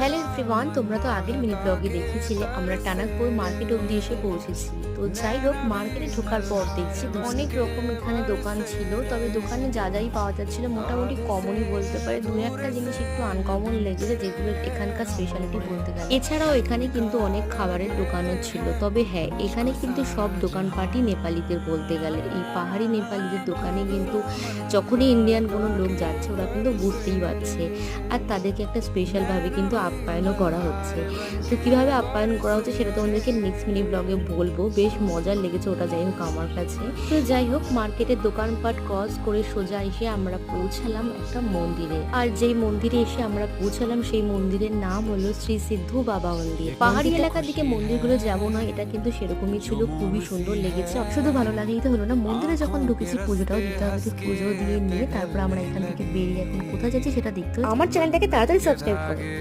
Hello everyone, তোমরা তো আগের মিনি ব্লগে দেখেছিলে আমরা টানাকপুর মার্কেট অবধি এসে পৌঁছেছি। তো যাই হোক, মার্কেটে ঢোকার পর দেখছি অনেক রকম এখানে দোকান ছিল। তবে দোকানে যা যাই পাওয়া যাচ্ছিল মোটামুটি কমনই বলতে পারে। দু একটা জিনিস একটু আনকমন লেগেছে, যেগুলো এখানকার স্পেশালিটি বলতে গেলে। এছাড়াও এখানে কিন্তু অনেক খাবারের দোকানও ছিল। তবে হ্যাঁ, এখানে কিন্তু সব দোকানপাটই নেপালিদের বলতে গেলে। এই পাহাড়ি নেপালিদের দোকানে কিন্তু যখনই ইন্ডিয়ান কোনো লোক যাচ্ছে ওরা কিন্তু বুঝতেই পারছে, আর তাদেরকে একটা স্পেশালভাবে কিন্তু আপ্যায়নও করা হচ্ছে। তো কীভাবে আপ্যায়ন করা হচ্ছে সেটা তোমাদেরকে নেক্সট মিনি ব্লগে বলবো। বেশ মজার লেগেছে ওটা, যাই হোক আমার কাছে। তো যাই হোক, মার্কেটের দোকানপাট ক্রস করে সোজা এসে আমরা পৌঁছালাম একটা মন্দিরে। আর যেই মন্দিরে এসে আমরা পৌঁছালাম সেই মন্দিরের নাম হলো শ্রী সিদ্ধু বাবা মন্দির। পাহাড়ি এলাকার দিকে মন্দিরগুলো যেমন হয়, এটা কিন্তু সেরকমই ছিল, খুবই সুন্দর লেগেছে। শুধু ভালো লাগেই তো হলো না, মন্দিরে যখন ঢুকেছি পুজোটাও দিতে হবে। পুজো দিয়ে নিয়ে তারপর আমরা এখান থেকে বেরিয়ে এখন কোথায় যাচ্ছি সেটা দেখতে হবে। আমার চ্যানেলটাকে তাড়াতাড়ি সাবস্ক্রাইব করো।